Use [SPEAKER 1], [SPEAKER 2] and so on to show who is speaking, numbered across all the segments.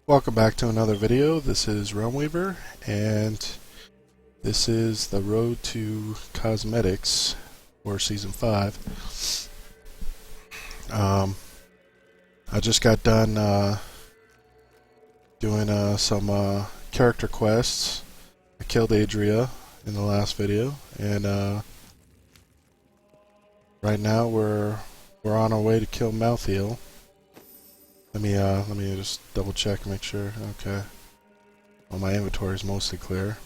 [SPEAKER 1] Welcome back to another video. This is Realmweaver, and this is the Road to Cosmetics for Season 5. I just got done doing some character quests. I killed Adria in the last video, and right now we're on our way to kill Malthael. Let me just double check and make sure. Okay. Well, my inventory is mostly clear.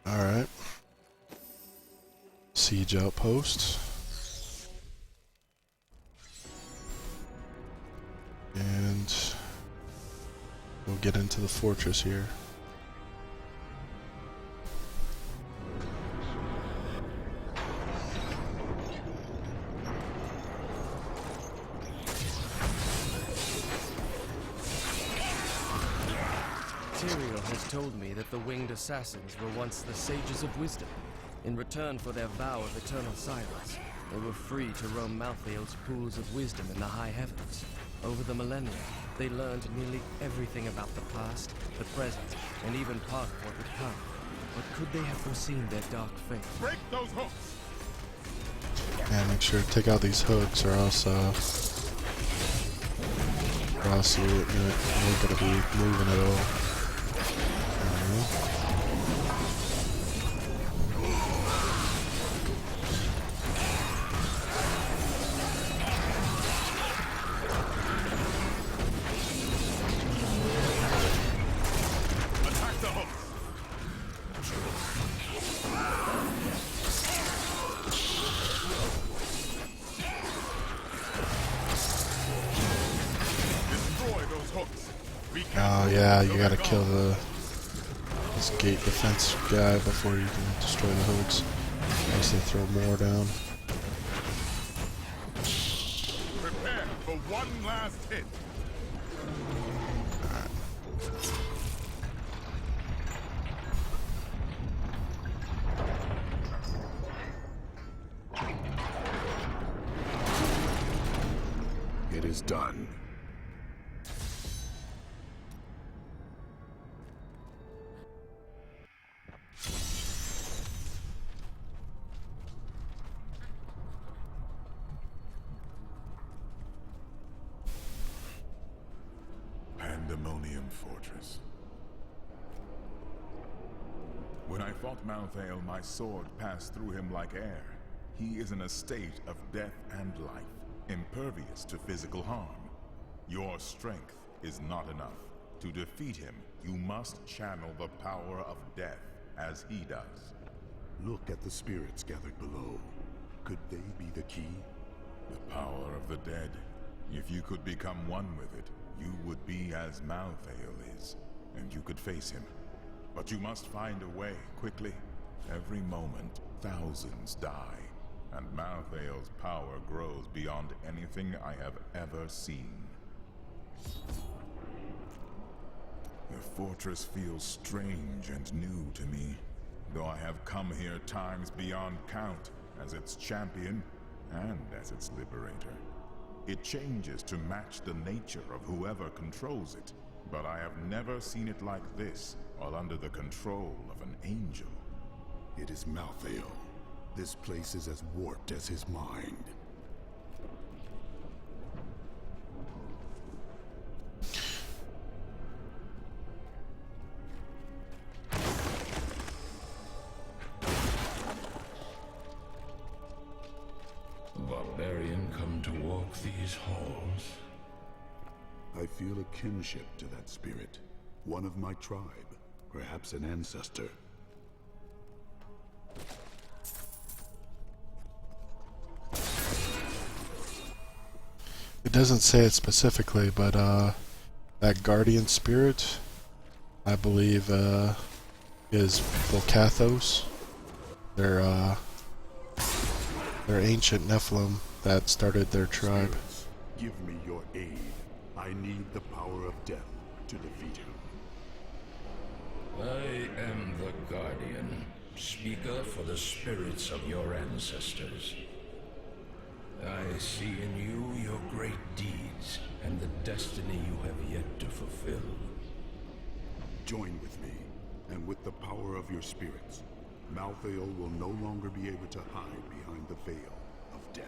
[SPEAKER 1] Alright. Siege outpost. And we'll get into the fortress here.
[SPEAKER 2] Tyrael has told me that the winged assassins were once the sages of wisdom. In return for their vow of eternal silence, they were free to roam Malthael's pools of wisdom in the high heavens. Over the millennia, they learned nearly everything about the past, the present, and even part of what would come. But could they have foreseen their dark fate?
[SPEAKER 3] Break those hooks!
[SPEAKER 1] And make sure to take out these hooks, or else you ain't gonna be moving at all.
[SPEAKER 3] Attack the hooks! Destroy those hooks!
[SPEAKER 1] Oh yeah, you gotta kill this gate defense guy before you can destroy the hooks. Unless they throw more down.
[SPEAKER 3] Prepare for one last hit!
[SPEAKER 4] It is done.
[SPEAKER 3] Pandemonium Fortress. When I fought Malthael, my sword passed through him like air. He is in a state of death and life, impervious to physical harm. Your strength is not enough. To defeat him, you must channel the power of death as he does.
[SPEAKER 4] Look at the spirits gathered below. Could they be the key?
[SPEAKER 3] The power of the dead. If you could become one with it, you would be as Malthael is, and you could face him. But you must find a way, quickly. Every moment, thousands die, and Malthael's power grows beyond anything I have ever seen. The fortress feels strange and new to me, though I have come here times beyond count as its champion and as its liberator. It changes to match the nature of whoever controls it, but I have never seen it like this, while under the control of an angel.
[SPEAKER 4] It is Malthael. This place is as warped as his mind.
[SPEAKER 5] Barbarian come to walk these halls.
[SPEAKER 4] I feel a kinship to that spirit. One of my tribe. Perhaps an ancestor.
[SPEAKER 1] It doesn't say it specifically, but that guardian spirit, I believe, is Volcathos. They're ancient Nephilim that started their tribe.
[SPEAKER 4] Spirits, give me your aid. I need the power of death to defeat him.
[SPEAKER 5] I am the Guardian, speaker for the spirits of your ancestors. I see in you your great deeds and destiny you have yet to fulfill.
[SPEAKER 4] Join with me, and with the power of your spirits, Malthael will no longer be able to hide behind the veil of death.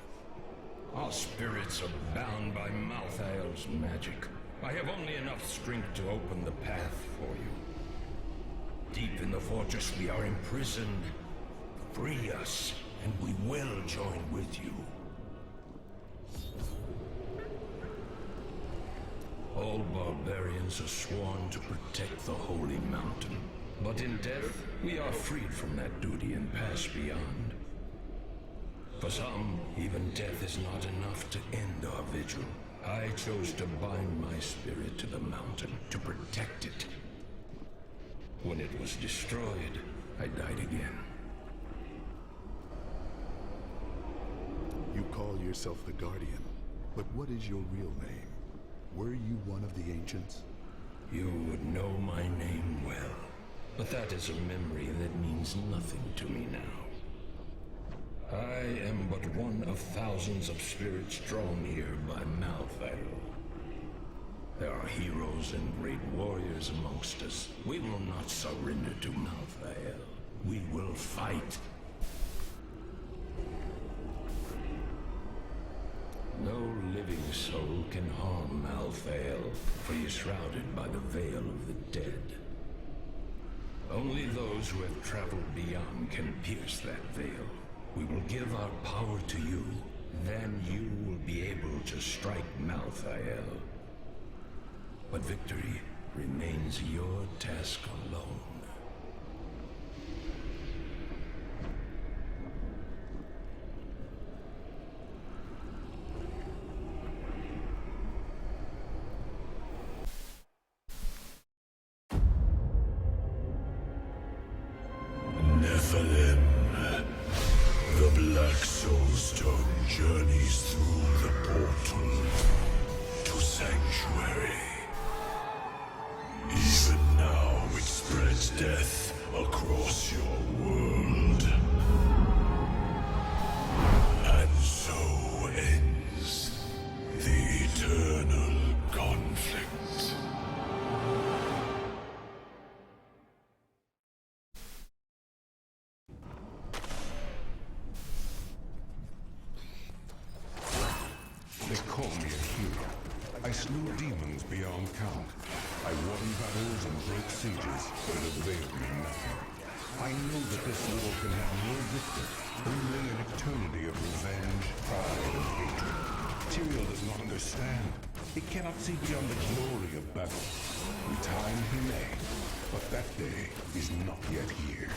[SPEAKER 5] Our spirits are bound by Malthael's magic. I have only enough strength to open the path for you. Deep in the fortress we are imprisoned. Free us, and we will join with you. All barbarians are sworn to protect the Holy Mountain. But in death, we are freed from that duty and pass beyond. For some, even death is not enough to end our vigil. I chose to bind my spirit to the mountain, to protect it. When it was destroyed, I died again.
[SPEAKER 4] You call yourself the Guardian, but what is your real name? Were you one of the Ancients?
[SPEAKER 5] You would know my name well, but that is a memory that means nothing to me now. I am but one of thousands of spirits drawn here by Malthael. There are heroes and great warriors amongst us. We will not surrender to Malthael. We will fight. No living soul can harm Malthael, for he is shrouded by the veil of the dead. Only those who have traveled beyond can pierce that veil. We will give our power to you. Then you will be able to strike Malthael. But victory remains your task alone.
[SPEAKER 6] Nephilim. The Black Soul Stone journeys through the portal to Sanctuary. Even now it spreads death across your world. And so ends the eternal conflict.
[SPEAKER 7] They call me a hero. I slew demons beyond count. I won battles and broke sieges, but it availed me nothing. I know that this war can have no victor, only an eternity of revenge, pride, and hatred. Tyrael does not understand. He cannot see beyond the glory of battle. In time he may, but that day is not yet here.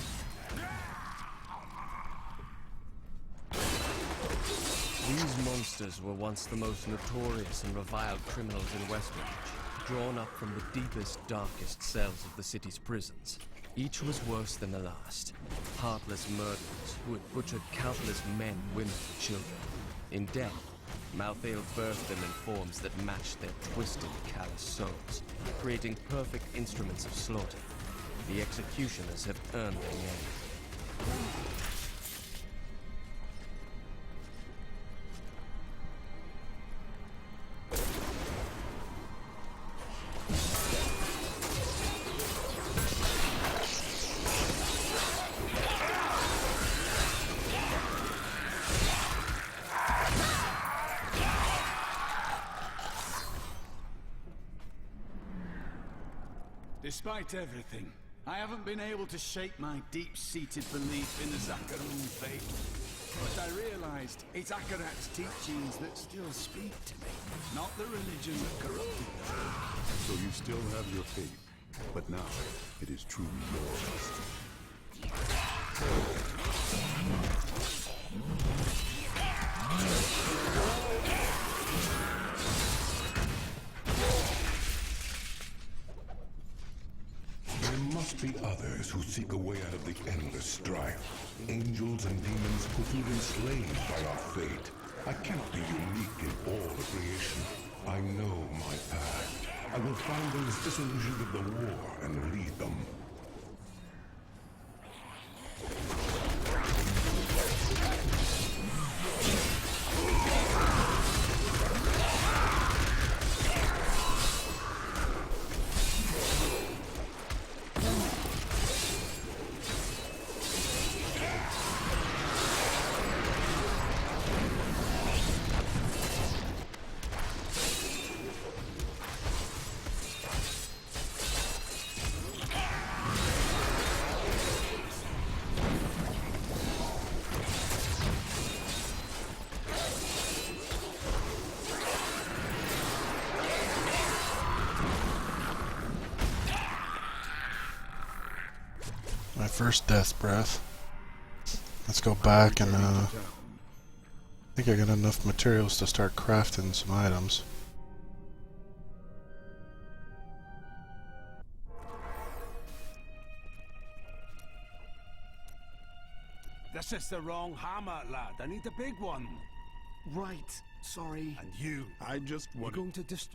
[SPEAKER 2] These monsters were once the most notorious and reviled criminals in Westridge, drawn up from the deepest, darkest cells of the city's prisons. Each was worse than the last. Heartless murderers who had butchered countless men, women, and children. In death, Malthael birthed them in forms that matched their twisted, callous souls, creating perfect instruments of slaughter. The executioners have earned their name.
[SPEAKER 8] Despite everything, I haven't been able to shake my deep-seated belief in the Zakarum faith. But I realized it's Akarat's teachings that still speak to me, not the religion that corrupted them.
[SPEAKER 4] So you still have your faith, but now it is truly yours.
[SPEAKER 7] There must be others who seek a way out of the endless strife. Angels and demons who feel enslaved by our fate. I cannot be unique in all of creation. I know my path. I will find those disillusioned of the war and lead them.
[SPEAKER 1] first death breath. Let's go back and I think I got enough materials to start crafting some items.
[SPEAKER 8] That's just the wrong hammer, lad. I need a big one.
[SPEAKER 9] Right. Sorry.
[SPEAKER 8] And you, I just
[SPEAKER 9] You're
[SPEAKER 8] want
[SPEAKER 9] going to dist...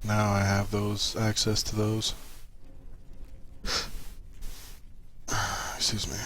[SPEAKER 1] Now I have those access to those. Excuse me.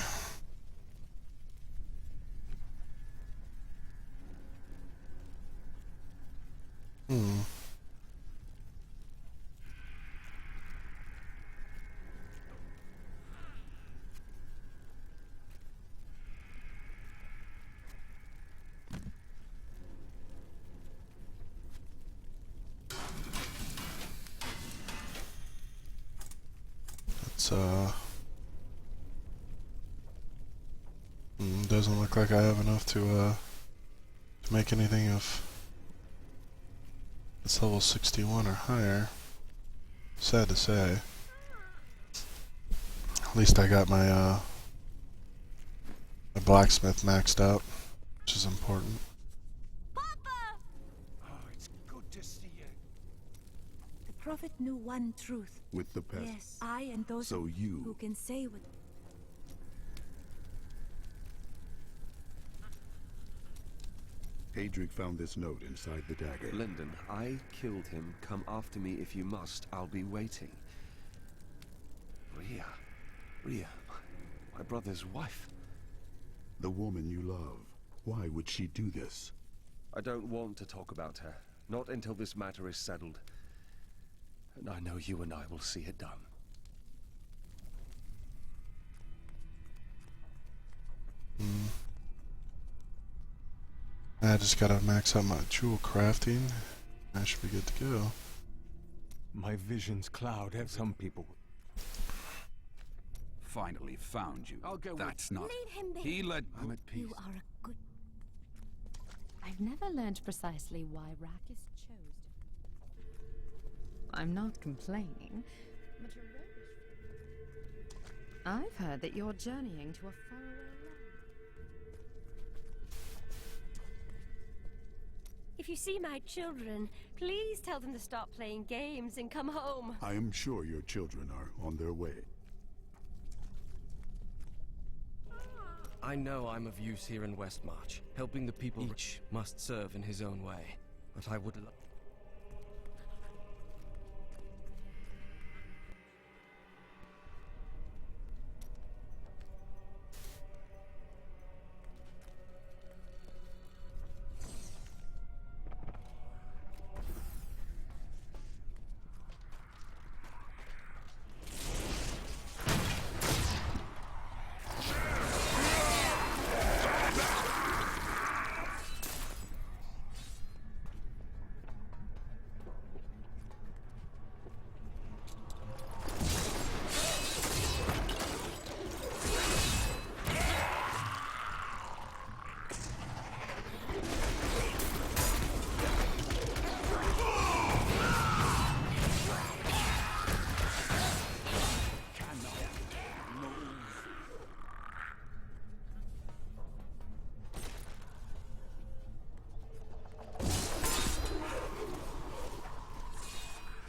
[SPEAKER 1] Doesn't look like I have enough to make anything of it's level 61 or higher. Sad to say. At least I got my my blacksmith maxed out, which is important.
[SPEAKER 10] Papa!
[SPEAKER 8] Oh, it's good to see you.
[SPEAKER 10] The prophet knew one truth.
[SPEAKER 4] With the pest.
[SPEAKER 10] Yes, I and those
[SPEAKER 4] So you...
[SPEAKER 10] who can say what...
[SPEAKER 4] Adric found this note inside the dagger.
[SPEAKER 9] Lyndon, I killed him. Come after me if you must. I'll be waiting. Rhea. Rhea, my brother's wife.
[SPEAKER 4] The woman you love. Why would she do this?
[SPEAKER 9] I don't want to talk about her. Not until this matter is settled. And I know you and I will see it done.
[SPEAKER 1] I just gotta max out my jewel crafting. I should be good to go.
[SPEAKER 8] My visions cloud have some people. Finally found you. I'll go. That's not.
[SPEAKER 10] Leave him be.
[SPEAKER 8] He led. I'm at peace.
[SPEAKER 10] You are a good...
[SPEAKER 11] I've never learned precisely why Rakis chose to... I'm not complaining, but you're roguish. I've heard that you're journeying to a faraway land.
[SPEAKER 10] If you see my children, please tell them to stop playing games and come home.
[SPEAKER 4] I am sure your children are on their way.
[SPEAKER 2] I know I'm of use here in Westmarch, helping the people. Each must serve in his own way, but I would love...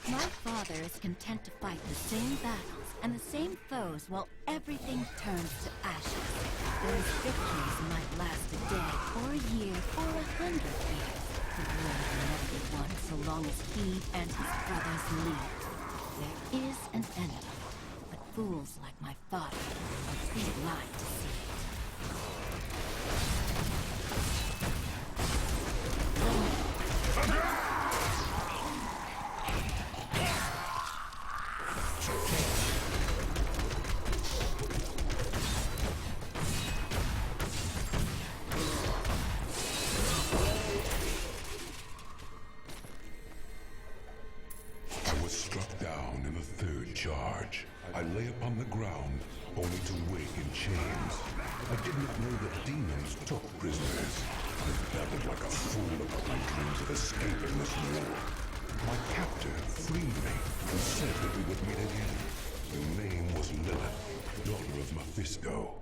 [SPEAKER 10] My father is content to fight the same battles and the same foes while everything turns to ashes. Those victories might last a day, or a year, or 100 years. The war will never be won so long as he and his brothers live. There is an end, but fools like my father are too blind to see it.
[SPEAKER 7] did not know that demons took prisoners. I babbled like a fool about my dreams of escaping this war. My captor freed me and said that we would meet again. Her name was Lilith, daughter of Mephisto.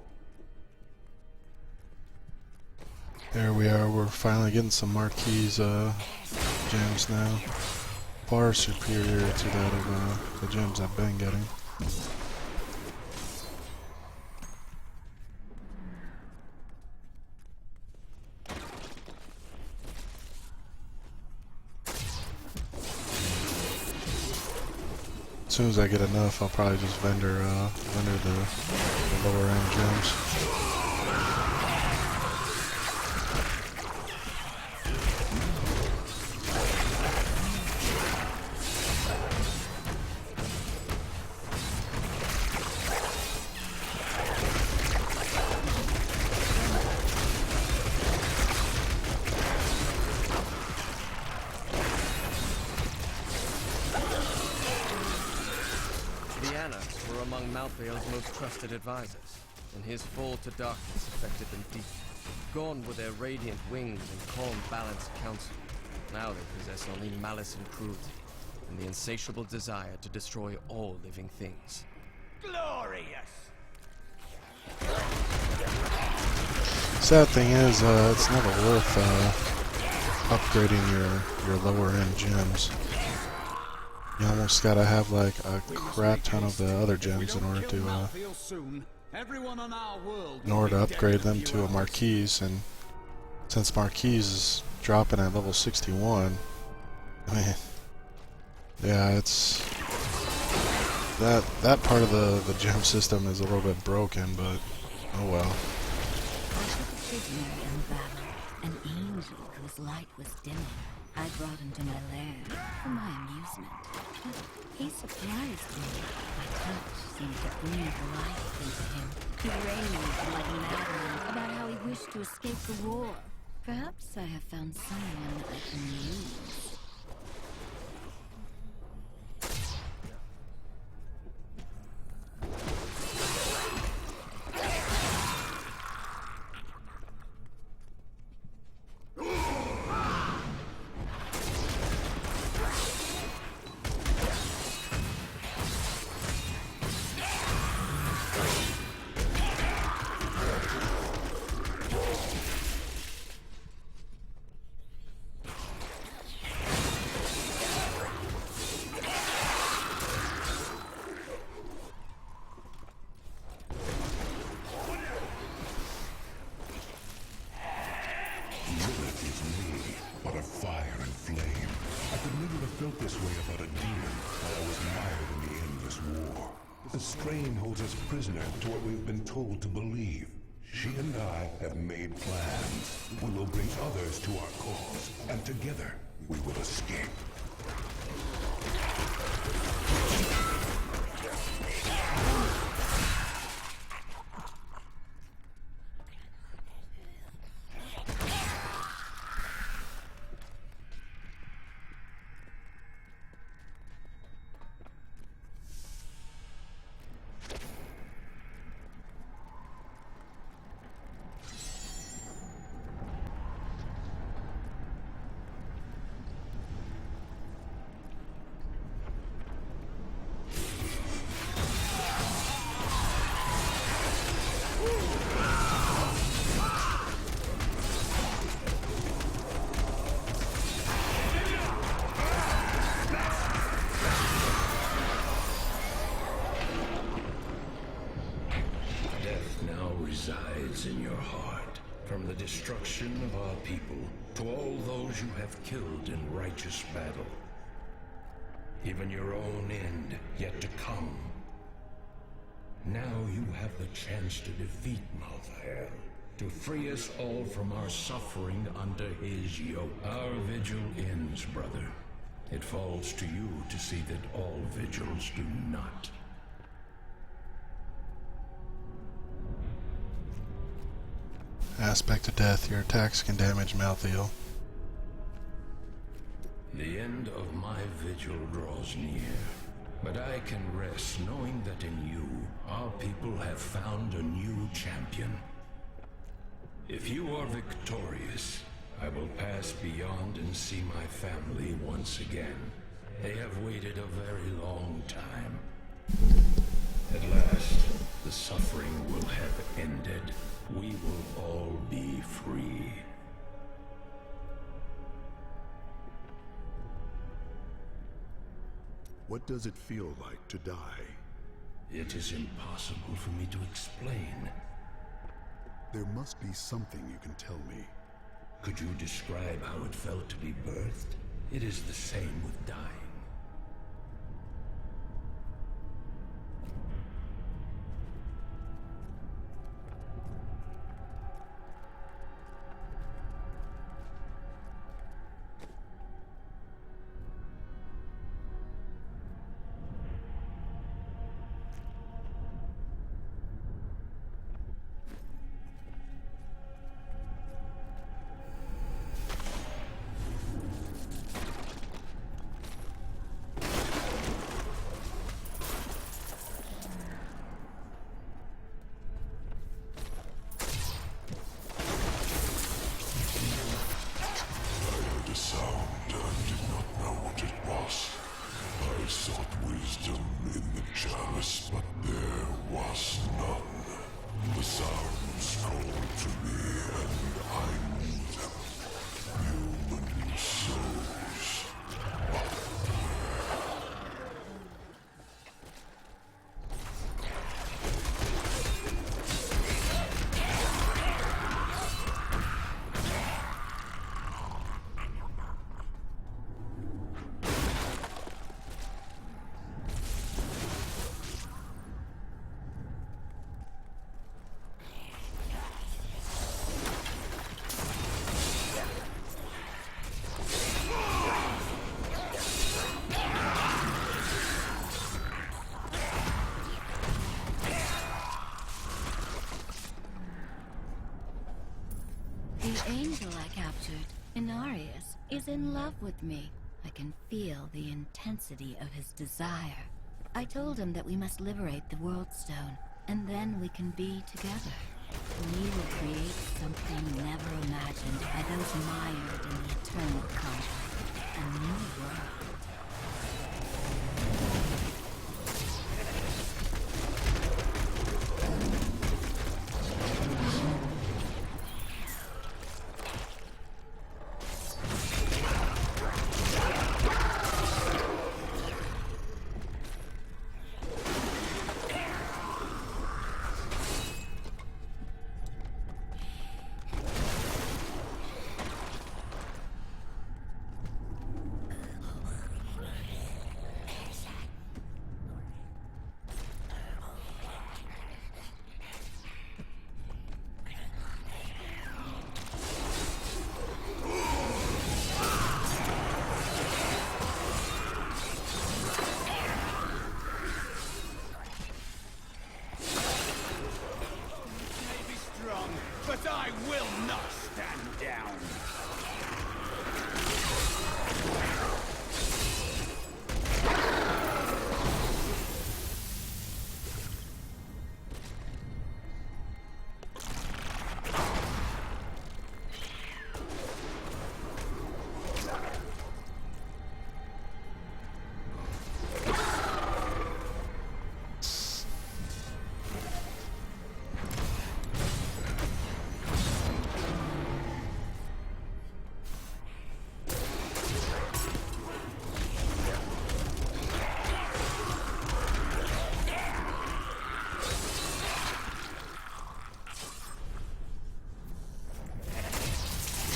[SPEAKER 1] There we are, we're finally getting some Marquise gems now. Far superior to that of the gems I've been getting. As soon as I get enough, I'll probably just vendor the lower end gems.
[SPEAKER 2] Malthael's most trusted advisors, and his fall to darkness affected them deeply. Gone were their radiant wings and calm, balanced counsel. Now they possess only malice and cruelty, and the insatiable desire to destroy all living things.
[SPEAKER 8] Glorious!
[SPEAKER 1] Sad thing is, it's never worth upgrading your lower end gems. You almost gotta have like a crap ton of the other gems in order to upgrade them to a Marquise, and since Marquise is dropping at level 61, I mean, yeah, it's that part of the gem system is a little bit broken, but oh well.
[SPEAKER 10] An angel whose light was dimming. I brought him to my lair for my amusement. But he surprised me. My touch seemed to breathe life into him. He raved like a madman about how he wished to escape the war. Perhaps I have found someone I can use.
[SPEAKER 7] The strain holds us prisoner to what we've been told to believe. She and I have made plans. We will bring others to our cause, and together we will escape.
[SPEAKER 5] In your heart, from the destruction of our people to all those you have killed in righteous battle. Even your own end yet to come. Now you have the chance to defeat Malthael, to free us all from our suffering under his yoke. Our vigil ends, brother. It falls to you to see that all vigils do not.
[SPEAKER 1] Aspect of death, your attacks can damage Malthael.
[SPEAKER 5] The end of my vigil draws near, but I can rest knowing that in you, our people have found a new champion. If you are victorious, I will pass beyond and see my family once again. They have waited a very long time. At last, the suffering will have ended. We will all be free.
[SPEAKER 4] What does it feel like to die?
[SPEAKER 5] It is impossible for me to explain.
[SPEAKER 4] There must be something you can tell me.
[SPEAKER 5] Could you describe how it felt to be birthed? It is the same with dying.
[SPEAKER 10] The angel I captured, Inarius, is in love with me. I can feel the intensity of his desire. I told him that we must liberate the World Stone, and then we can be together. We will create something never imagined by those mired in the eternal conflict. A new world.
[SPEAKER 8] But I will not stand down!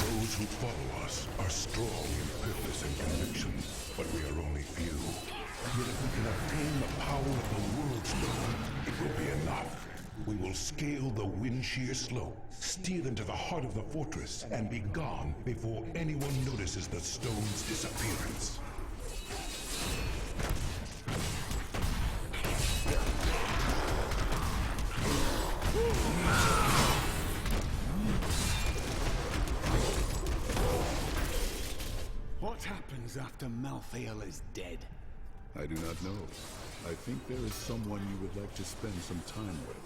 [SPEAKER 7] Those who follow us are strong in purpose and conviction, but we are only few. Yet if we can obtain the power of the World Stone, it will be enough. We will scale the Wind Shear slope, steal into the heart of the fortress, and be gone before anyone notices the stone's disappearance.
[SPEAKER 8] What happens after Malthael is dead?
[SPEAKER 4] I do not know. I think there is someone you would like to spend some time with.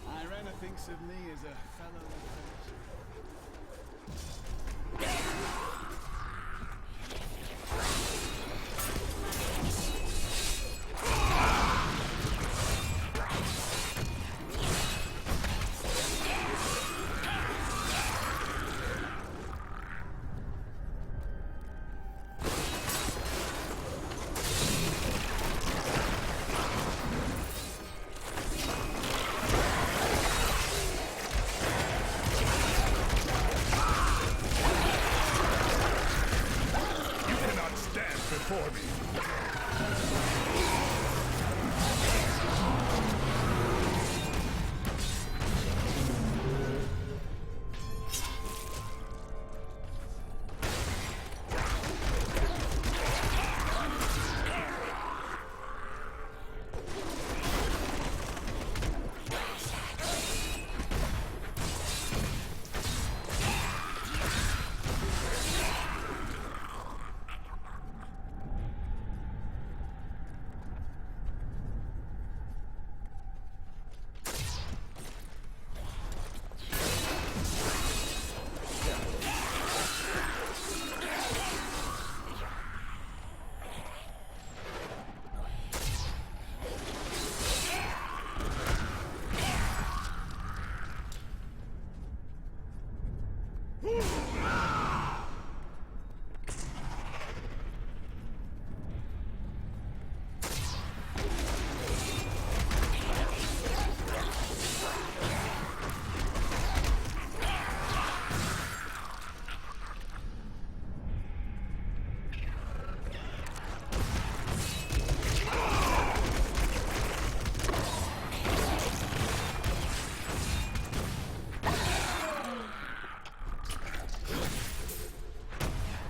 [SPEAKER 8] Irena thinks of me as a fellow adventurer.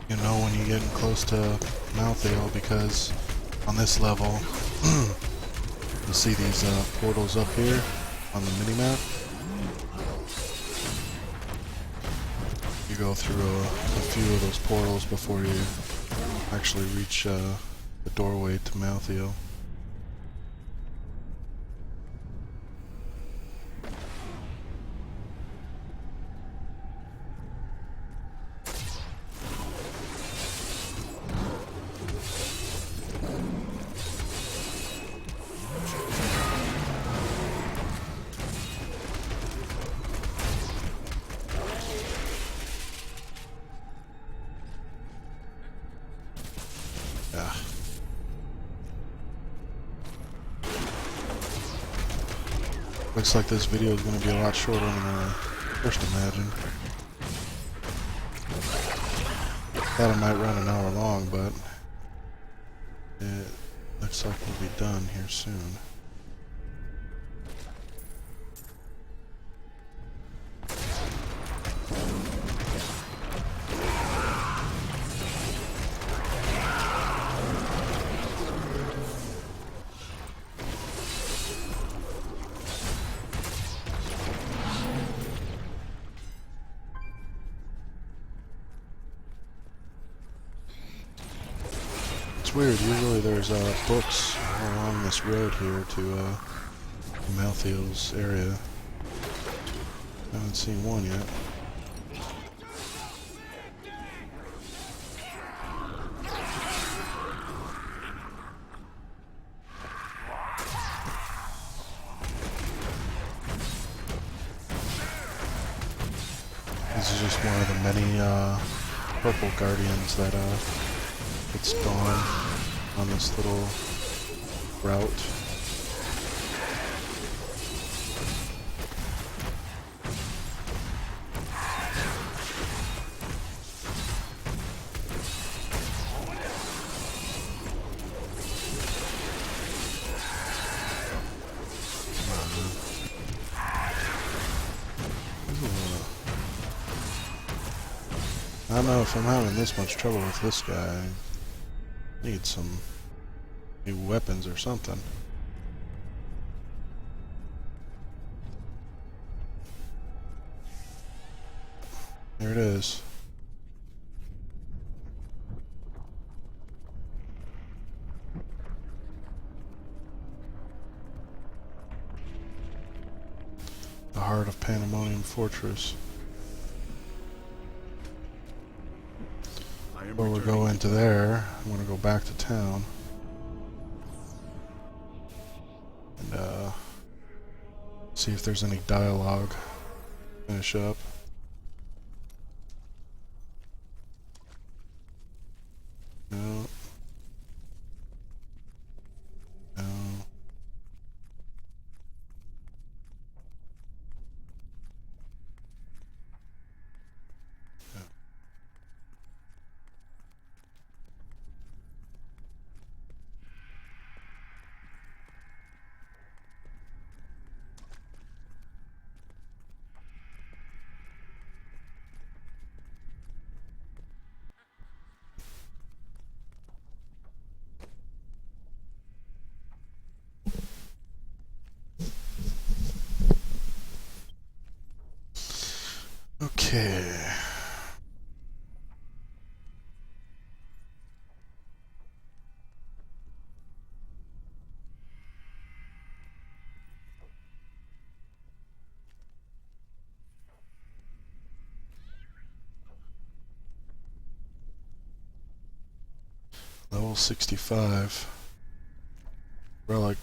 [SPEAKER 1] You know when you're getting close to Malthael, because on this level you see these portals up here on the minimap. You go through a few of those portals before you actually reach the doorway to Malthael. Yeah. Looks like this video is going to be a lot shorter than I first imagined. Thought it might run an hour long, but it looks like we'll be done here soon. It's weird, usually there's books along this road here to Malthael's area. Haven't seen one yet. This is just one of the many purple guardians that could spawn on this little route. I don't know if I'm having this much trouble with this guy. I need some new weapons or something. There it is. The heart of Pandemonium Fortress. Before we go into there, I'm going to go back to town and see if there's any dialogue. Finish up. No. No. Okay. Level 65. Relic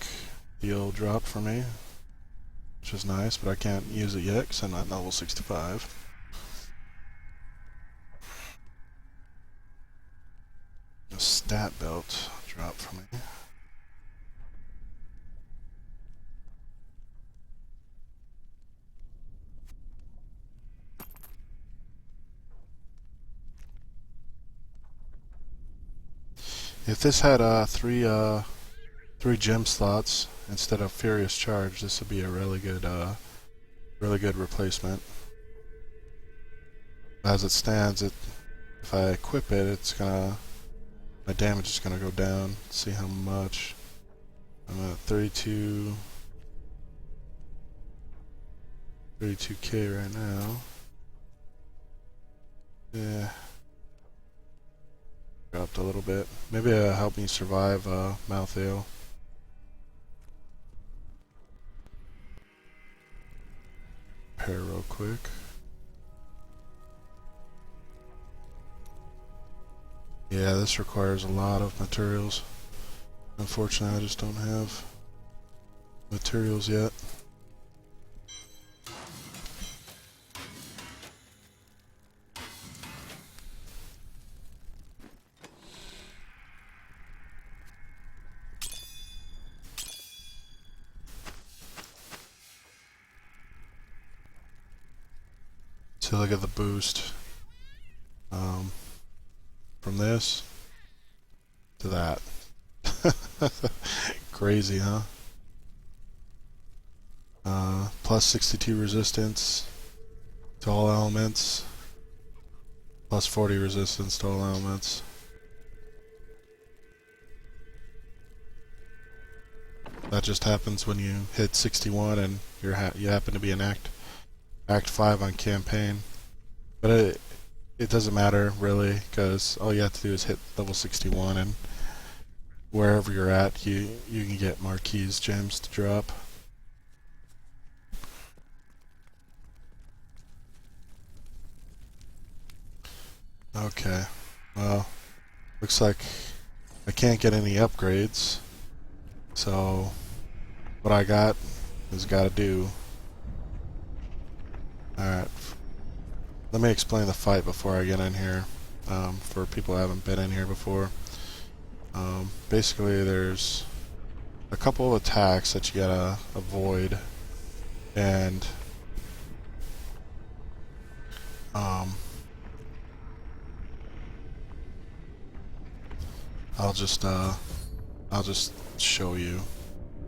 [SPEAKER 1] deal dropped for me, which is nice, but I can't use it yet because I'm not level 65. stat belt drop for me. If this had three gem slots instead of Furious Charge, this would be a really good replacement. As it stands, if I equip it, it's gonna, my damage is gonna go down. Let's see how much. I'm at 32K right now. Yeah. Dropped a little bit. Maybe it'll help me survive Malthael. Repair real quick. Yeah, this requires a lot of materials. Unfortunately, I just don't have materials yet. So look at the boost from this to that. Crazy, huh? Plus 62 resistance to all elements, plus 40 resistance to all elements. That just happens when you hit 61 and you happen to be in Act 5 on campaign. But it doesn't matter really, because all you have to do is hit level 61 and wherever you're at, you can get Marquis gems to drop. Okay, well, looks like I can't get any upgrades, so what I got is gotta do. Alright, let me explain the fight before I get in here, for people who haven't been in here before. Basically there's a couple of attacks that you gotta avoid, and I'll just show you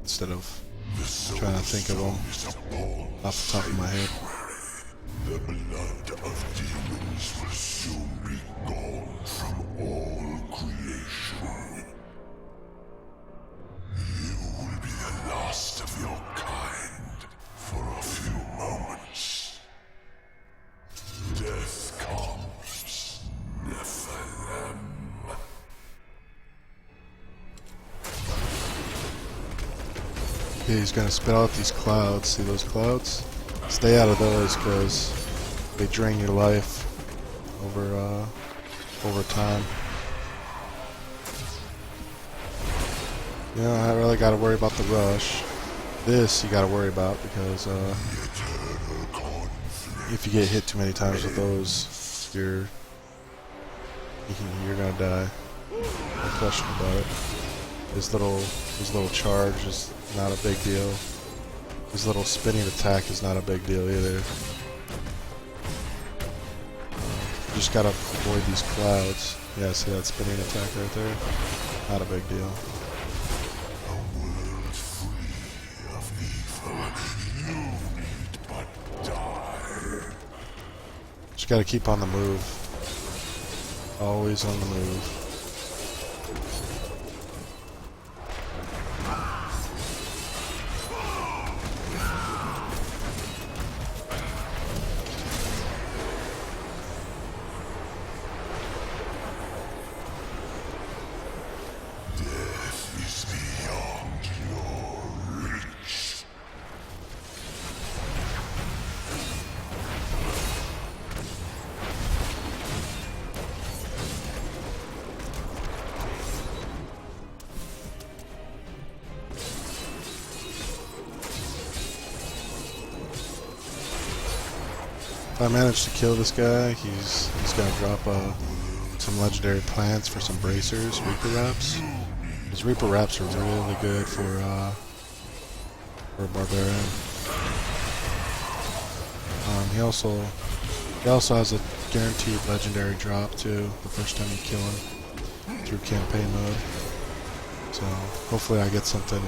[SPEAKER 1] instead of trying to think of them off the top of my head.
[SPEAKER 6] The blood of demons will soon be gone from all creation. You will be the last of your kind for a few moments. Death comes, Nephilim.
[SPEAKER 1] Okay, he's gonna spit out these clouds. See those clouds? Stay out of those because they drain your life over time. You know, I really got to worry about the rush. This you got to worry about because if you get hit too many times with those, you're gonna die. No question about it. His little charge is not a big deal. His little spinning attack is not a big deal either. Just gotta avoid these clouds. Yeah, see that spinning attack right there? Not a big deal.
[SPEAKER 6] A world free of evil. You need but die.
[SPEAKER 1] Just gotta keep on the move. Always on the move. If I manage to kill this guy, he's gonna drop a some legendary plants for some bracers, Reaper Wraps. These Reaper Wraps are really good for a Barbarian. He also has a guaranteed legendary drop too the first time you kill him through campaign mode. So hopefully I get something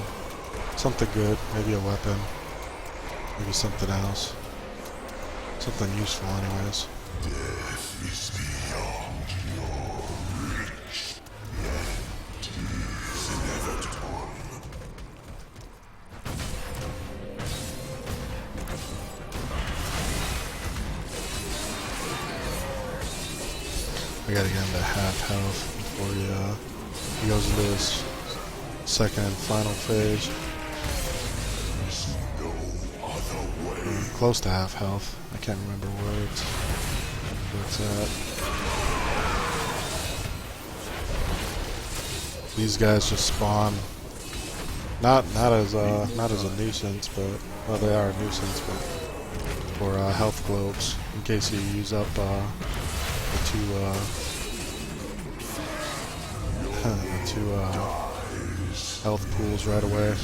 [SPEAKER 1] good, maybe a weapon, maybe something else, something useful anyways.
[SPEAKER 6] Death is beyond your reach, yet is inevitable.
[SPEAKER 1] I gotta get him to half health before he goes into his second and final phase.
[SPEAKER 6] There's no other way.
[SPEAKER 1] Close to half health. I can't remember where it's at. These guys just spawn. Not as a nuisance, but well, they are a nuisance, but for health globes in case you use up the two health pools right away.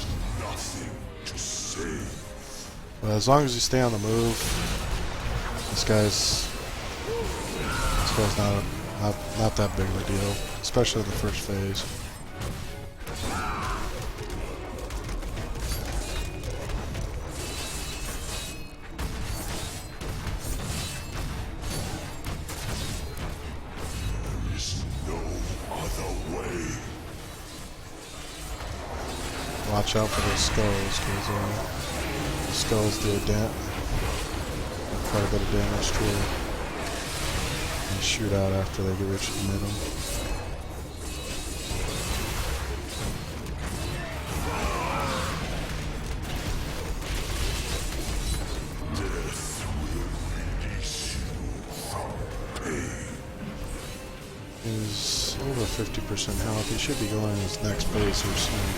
[SPEAKER 1] But as long as you stay on the move, this guy's not that big of a deal, especially in the first phase. Watch out for those skulls, because the skulls do quite a bit of damage to it. And shoot out after they get reach the middle.
[SPEAKER 6] Death will release you from pain.
[SPEAKER 1] He's over 50% health. He should be going in his next phase here soon.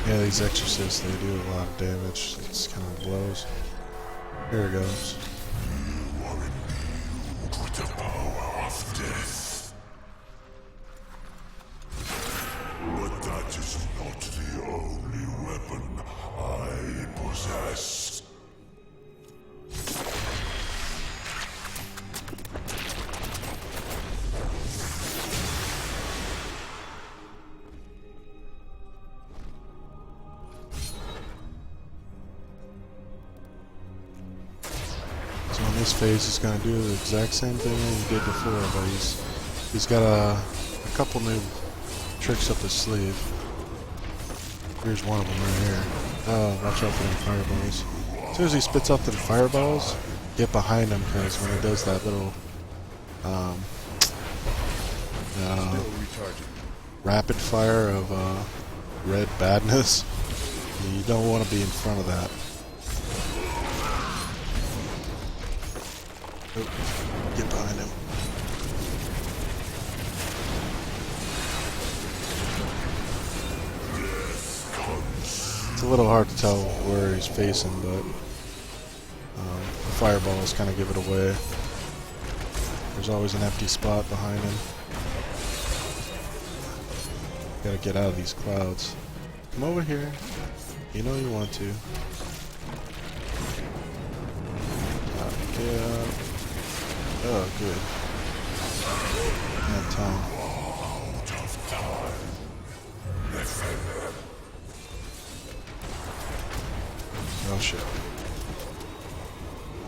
[SPEAKER 1] Yeah, these exorcists, they do a lot of damage. It's kind of blows. Here it goes.
[SPEAKER 6] You are imbued with the power of death. But that is not the only weapon I possess.
[SPEAKER 1] So in this phase, he's going to do the exact same thing that he did before, but he's got a couple new tricks up his sleeve. Here's one of them right here. Oh, watch out for them fireballs. As soon as he spits out the fireballs, get behind him, because when he does that little rapid fire of red badness, you don't want to be in front of that. Get behind him. It's a little hard to tell where he's facing, but the fireballs kind of give it away. There's always an empty spot behind him. Gotta get out of these clouds. Come over here. You know you want to. Yeah. Oh, good. That time. Oh shit.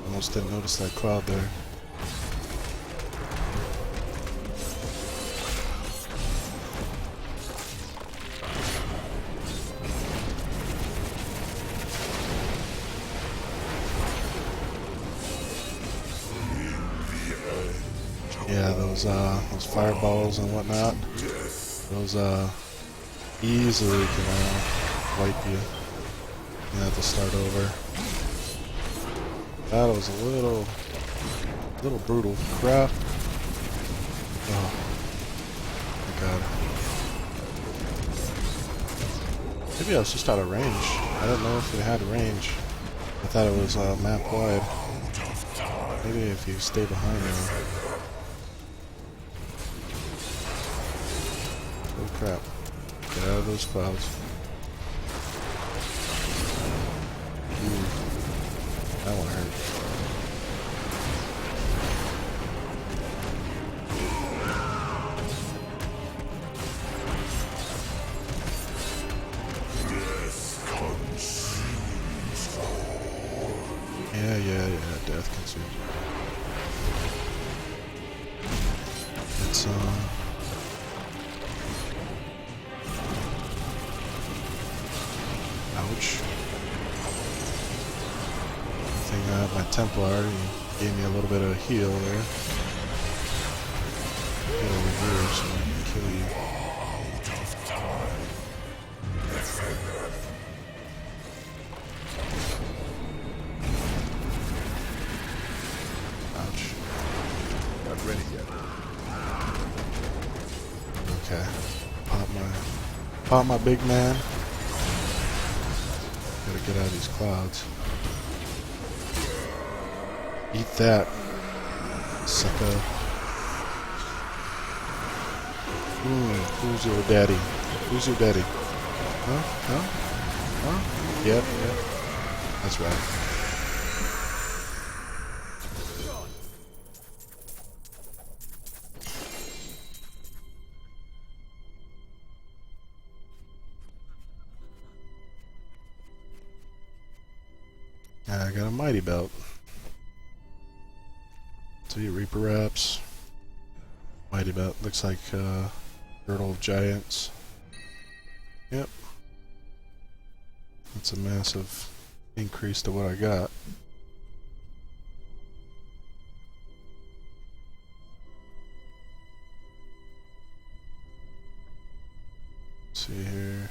[SPEAKER 1] Almost didn't notice that cloud there. Yeah, those fireballs and whatnot, those easily can wipe you. You have to start over. That was a little brutal. Crap. Oh my god. Maybe I was just out of range. I don't know if it had range. I thought it was map wide. Maybe if you stay behind me. Oh crap. Get out of those clouds. Ooh. That one hurt. Yeah, death consumes. It's ouch. I think I have my Templar. He gave me a little bit of heal there. Get over here so I can kill you.
[SPEAKER 3] Ready yet?
[SPEAKER 1] Okay. Pop my big man. Gotta get out of these clouds. Eat that, sucker. Who's your daddy? Who's your daddy? Huh? Huh? Huh? Yep. That's right. I got a mighty belt. 3 Reaper wraps. Mighty belt. Looks like Girdle of Giants. Yep. That's a massive increase to what I got. Let's see here.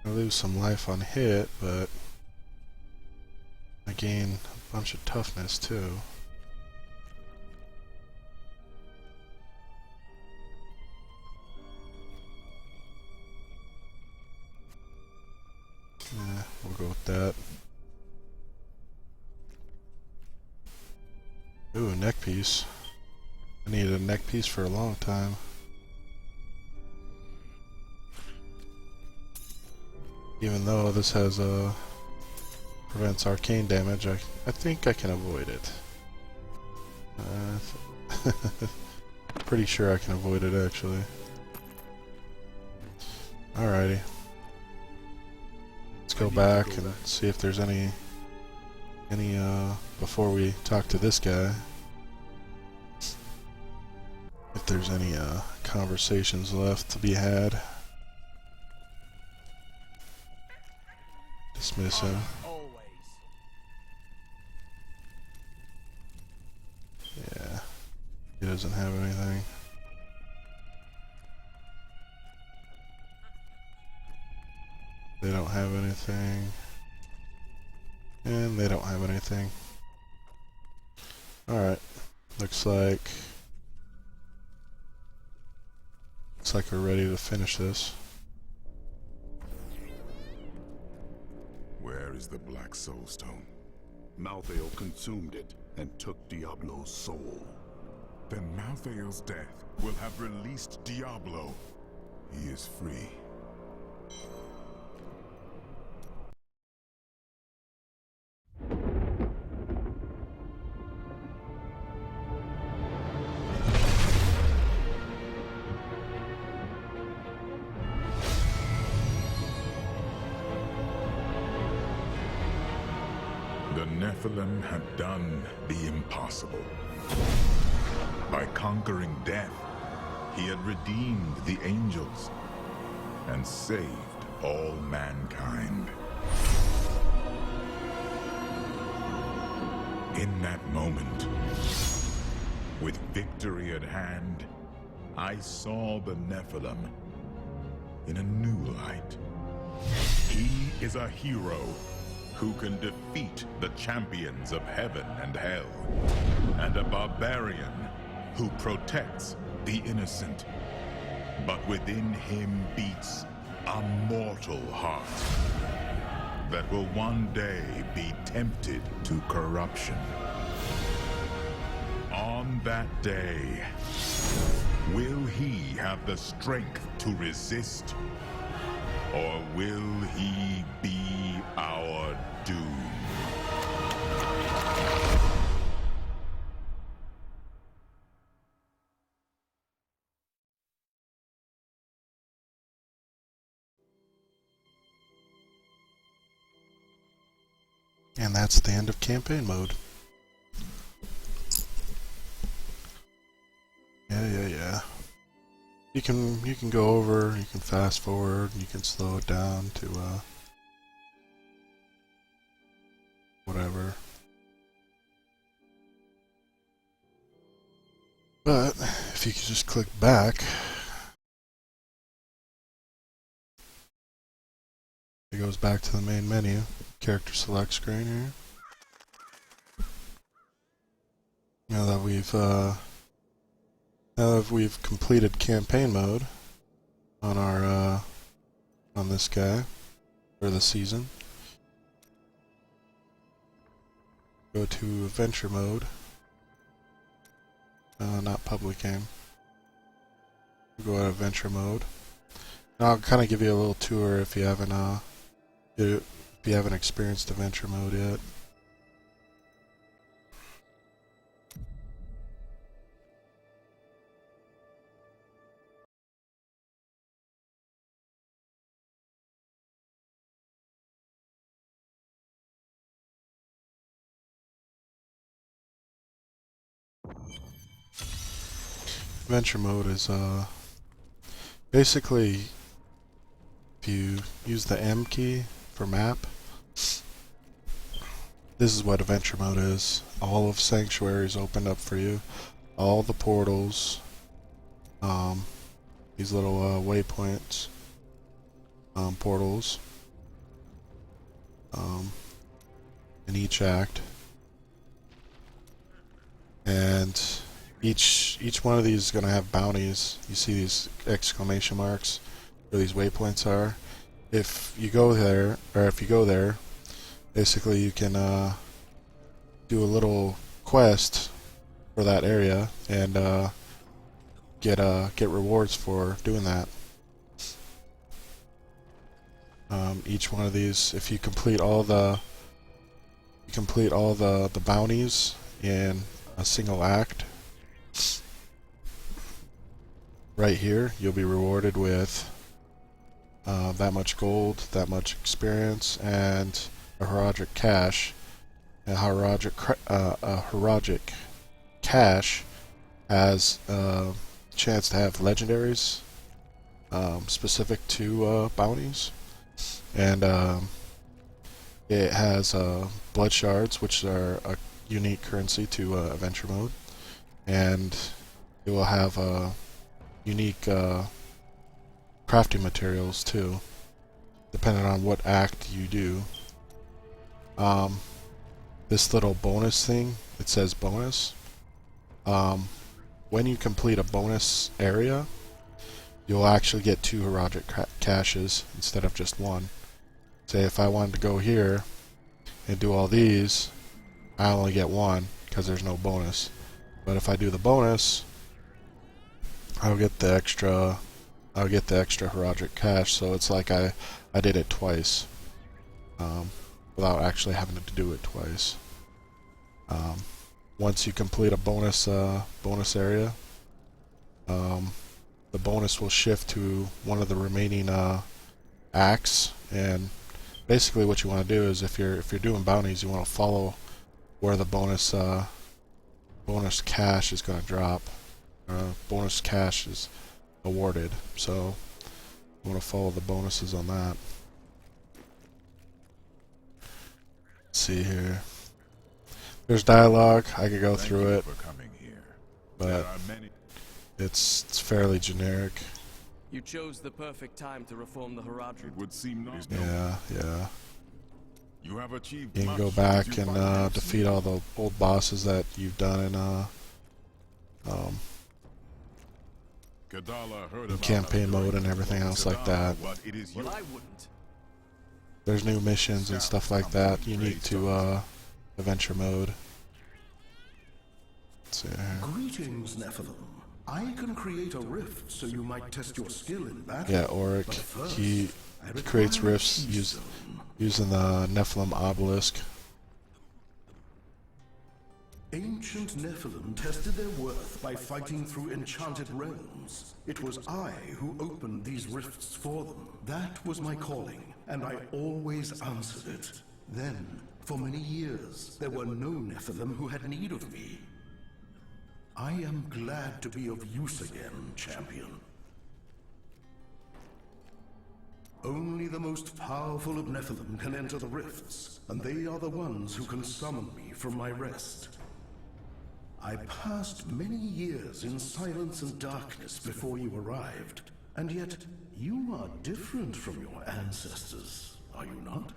[SPEAKER 1] I lose some life on hit, but I gain a bunch of toughness too. Yeah, we'll go with that. Ooh, a neck piece. I needed a neck piece for a long time. Even though this has prevents arcane damage, I think I can avoid it. Pretty sure I can avoid it actually. Alrighty. Let's go back and see if there's any before we talk to this guy. If there's any conversations left to be had. Dismiss him. Yeah, he doesn't have anything. They don't have anything. And they don't have anything. Alright, looks like we're ready to finish this.
[SPEAKER 3] Where is the Black Soul Stone?
[SPEAKER 4] Malthael consumed it and took Diablo's soul.
[SPEAKER 3] Then Malthael's death will have released Diablo. He is free. The Nephilim had done the impossible. By conquering death, he had redeemed the angels and saved all mankind. In that moment, with victory at hand, I saw the Nephilim in a new light. He is a hero who can defeat the champions of heaven and hell, and a barbarian who protects the innocent, but within him beats a mortal heart that will one day be tempted to corruption. On that day, will he have the strength to resist, or will he be our doom?
[SPEAKER 1] And that's the end of campaign mode. Yeah. You can go over, you can fast forward, you can slow it down to whatever. But if you could just click back, it goes back to the main menu. Character select screen here. Now that we've completed campaign mode on our on this guy for the season, go to adventure mode. Not public game. Go to adventure mode. And I'll kind of give you a little tour if you haven't experienced adventure mode yet. Adventure mode is basically, if you use the M key for map, this is what adventure mode is. All of Sanctuary is opened up for you. All the portals, these little waypoints, portals, in each act, and each one of these is going to have bounties. You see these exclamation marks where these waypoints are. If you go there, basically you can do a little quest for that area and get rewards for doing that. Each one of these, if you complete all the bounties in a single act, right here you'll be rewarded with that much gold, that much experience, and a Horadric cache. And Horadric cache has a chance to have legendaries specific to bounties, and it has blood shards, which are a unique currency to adventure mode, and it will have unique crafting materials too, depending on what act you do. This little bonus thing, it says bonus. When you complete a bonus area, you'll actually get 2 Horadric caches instead of just 1. Say if I wanted to go here and do all these, I only get 1 because there's no bonus. But if I do the bonus, I'll get the extra Horadric cache, so it's like I did it twice, without actually having to do it twice. Once you complete a bonus area, the bonus will shift to one of the remaining acts, and basically what you want to do is if you're doing bounties, you want to follow where the bonus cache is going to drop. Bonus cache is awarded, so you want to follow the bonuses on that. Let's see here. There's dialogue. I could go through it, but it's fairly generic.
[SPEAKER 2] You chose the perfect time to reform the Horadric.
[SPEAKER 3] It would seem not.
[SPEAKER 1] Yeah.
[SPEAKER 3] You have achieved
[SPEAKER 1] You can go back and defeat all the old bosses that you've done in
[SPEAKER 3] Kadala heard
[SPEAKER 1] in
[SPEAKER 3] about
[SPEAKER 1] campaign
[SPEAKER 3] us
[SPEAKER 1] mode
[SPEAKER 3] during
[SPEAKER 1] and everything else like
[SPEAKER 3] Kadala,
[SPEAKER 1] that.
[SPEAKER 3] but it is
[SPEAKER 8] Well,
[SPEAKER 3] your
[SPEAKER 8] I wouldn't.
[SPEAKER 1] There's new missions and stuff like that unique to adventure mode. Let's see here.
[SPEAKER 6] Greetings, Nephilim. I can create a rift so you might test your skill in battle.
[SPEAKER 1] Yeah, Auric.
[SPEAKER 6] But first,
[SPEAKER 1] He
[SPEAKER 6] I
[SPEAKER 1] creates
[SPEAKER 6] require
[SPEAKER 1] rifts
[SPEAKER 6] a keystone.
[SPEAKER 1] using the Nephilim obelisk.
[SPEAKER 6] Ancient Nephilim tested their worth by fighting through enchanted realms. It was I who opened these rifts for them. That was my calling, and I always answered it. Then, for many years, there were no Nephilim who had need of me. I am glad to be of use again, champion. Only the most powerful of Nephilim can enter the rifts, and they are the ones who can summon me from my rest. I passed many years in silence and darkness before you arrived, and yet you are different from your ancestors, are you not?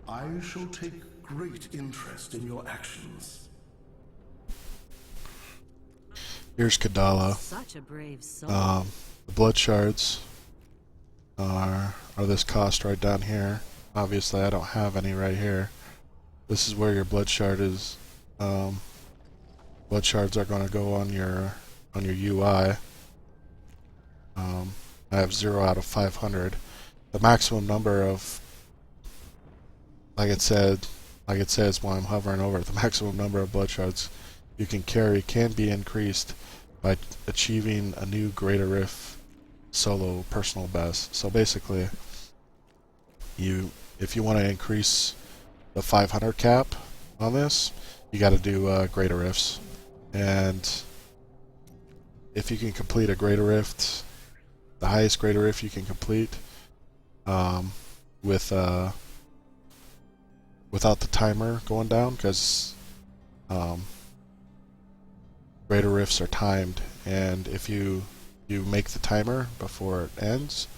[SPEAKER 6] I shall take great interest in your actions.
[SPEAKER 1] Here's Kadala.
[SPEAKER 10] Such a brave soul.
[SPEAKER 1] The blood shards are this cost right down here. Obviously, I don't have any right here. This is where your blood shard is. Blood shards are going to go on your UI. I have 0 out of 500. The maximum number of, like it says while I'm hovering over it, the maximum number of blood shards you can carry can be increased by achieving a new Greater Rift solo personal best. So basically, if you want to increase the 500 cap on this, you got to do Greater Rifts. And if you can complete a Greater Rift, the highest Greater Rift you can complete without the timer going down, because Greater Rifts are timed, and if you make the timer before it ends,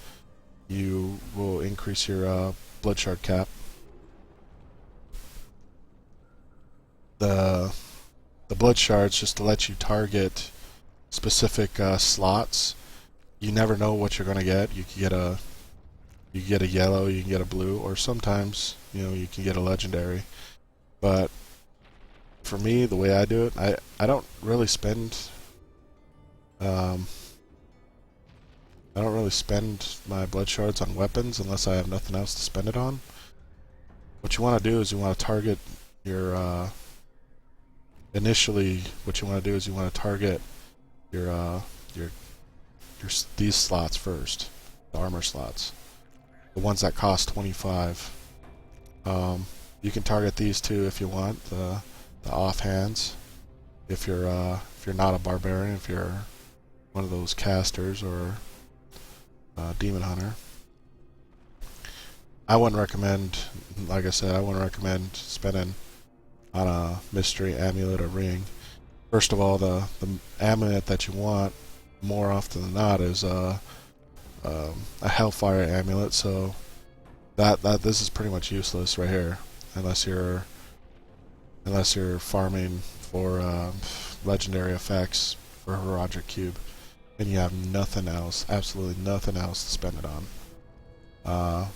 [SPEAKER 1] you will increase your blood shard cap. The blood shards just to let you target specific slots. You never know what you're gonna get. You can get a yellow, you can get a blue, or sometimes you can get a legendary. But for me, the way I do it, I don't really spend I don't really spend my blood shards on weapons unless I have nothing else to spend it on. What you want to do is you want to target your initially what you want to do is you want to target your these slots first, the armor slots, the ones that cost 25. You can target these too if you want, the offhands. If you're not a barbarian, if you're one of those casters or demon hunter, I wouldn't recommend, like I said, I wouldn't recommend spending on a mystery amulet or ring. First of all, the amulet that you want more often than not is a hellfire amulet. So this is pretty much useless right here, unless you're farming for legendary effects for Horadric Cube, and you have nothing else, absolutely nothing else to spend it on.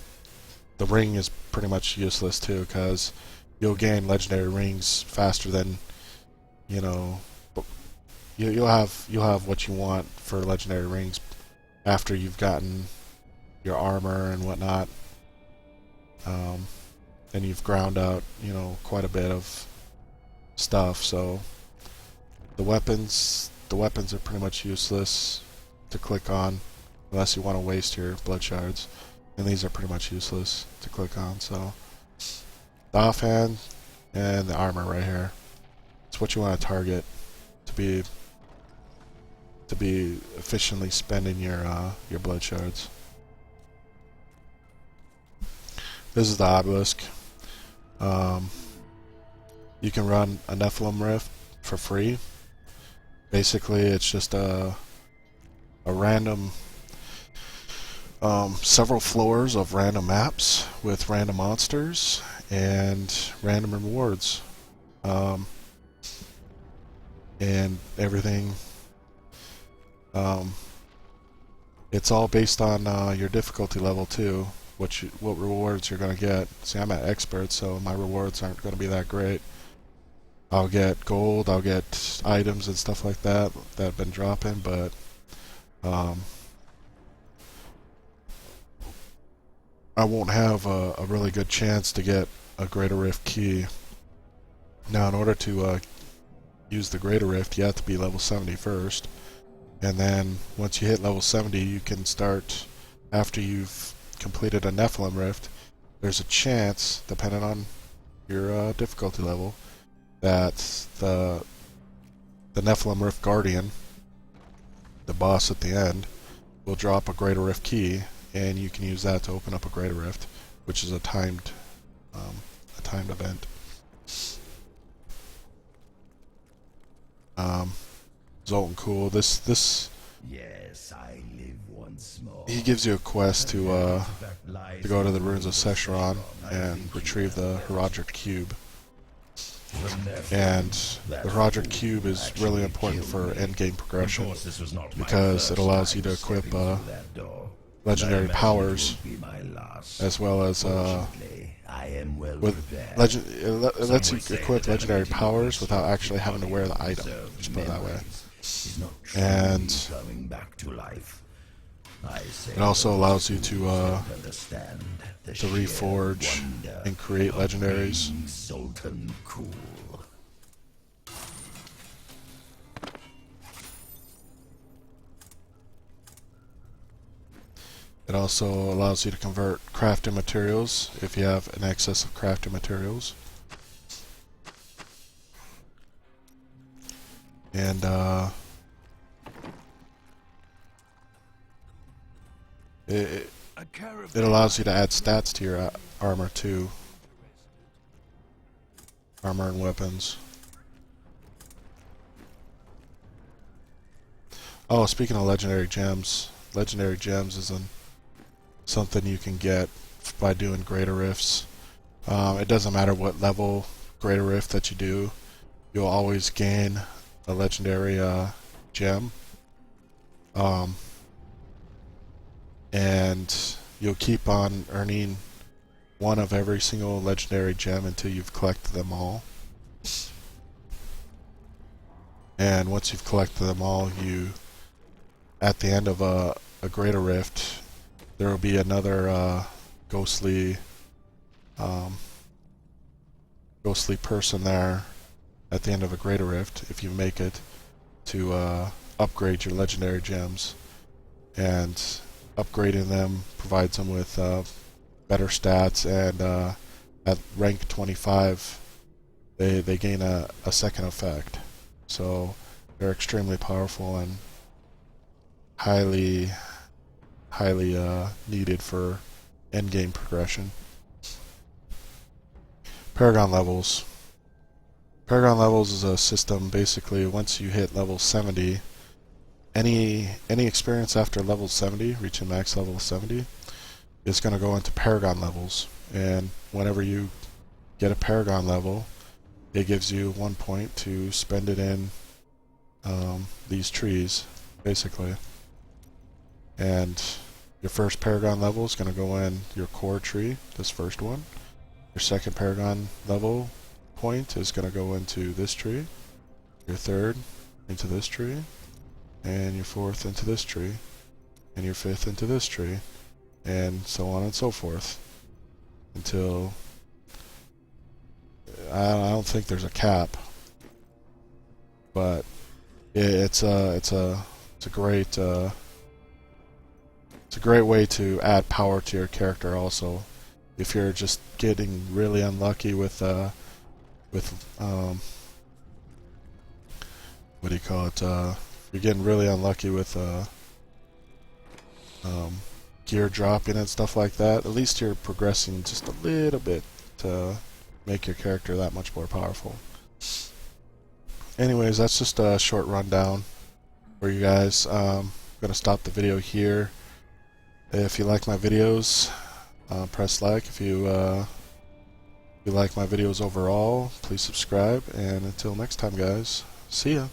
[SPEAKER 1] The ring is pretty much useless too, because you'll gain legendary rings faster than you'll have what you want for legendary rings after you've gotten your armor and whatnot, and you've ground out quite a bit of stuff. So the weapons are pretty much useless to click on unless you want to waste your blood shards, and these are pretty much useless to click on. So the offhand and the armor right here, it's what you want to target to be efficiently spending your blood shards. This is the obelisk. You can run a Nephilim Rift for free. Basically, it's just a random several floors of random maps with random monsters and random rewards, and everything It's all based on your difficulty level too, what rewards you're going to get. See, I'm at expert, so my rewards aren't going to be that great. I'll get gold, I'll get items and stuff like that that have been dropping, but I won't have a really good chance to get a Greater Rift key. Now, in order to use the Greater Rift, you have to be level 70 first. And then, once you hit level 70, you can start, after you've completed a Nephilim Rift, there's a chance, depending on your difficulty level, that the Nephilim Rift Guardian, the boss at the end, will drop a Greater Rift key, and you can use that to open up a Greater Rift, which is a timed event. Zoltan Kulle, this
[SPEAKER 5] Yes, I live once more.
[SPEAKER 1] he gives you a quest to go to the ruins of Sescheron and retrieve the Herodric Cube. And the Herodric Cube is really important for endgame progression because it allows you to equip legendary powers, as well as it lets you equip legendary powers without actually having to wear the item. Just put it that way. And it also allows you to reforge and create legendaries. It also allows you to convert crafting materials if you have an excess of crafting materials. And it allows you to add stats to your armor too. Armor and weapons. Oh, speaking of legendary gems isn't something you can get by doing Greater Rifts. It doesn't matter what level Greater Rift that you do, you'll always gain a legendary gem. And you'll keep on earning one of every single legendary gem until you've collected them all. And once you've collected them all, at the end of a Greater Rift, there will be another ghostly person there at the end of a Greater Rift, if you make it, to upgrade your legendary gems. And upgrading them provides them with better stats, and at rank 25 they gain a second effect. So they're extremely powerful and highly needed for endgame progression. Paragon levels. Paragon levels is a system. Basically, once you hit level 70, any experience after level 70, reaching max level 70, is going to go into Paragon levels. And whenever you get a Paragon level, it gives you 1 point to spend it in these trees, basically. And your first Paragon level is going to go in your core tree, this first one. Your second Paragon level point is going to go into this tree. Your third into this tree. And your fourth into this tree. And your fifth into this tree. And so on and so forth. Until... I don't think there's a cap. But it's a great... It's a great way to add power to your character also. If you're just getting really unlucky with what do you call it? You're getting really unlucky with gear dropping and stuff like that, at least you're progressing just a little bit to make your character that much more powerful. Anyways, that's just a short rundown for you guys. I'm gonna stop the video here. If you like my videos, press like. If you like my videos overall, please subscribe. And until next time, guys, see ya.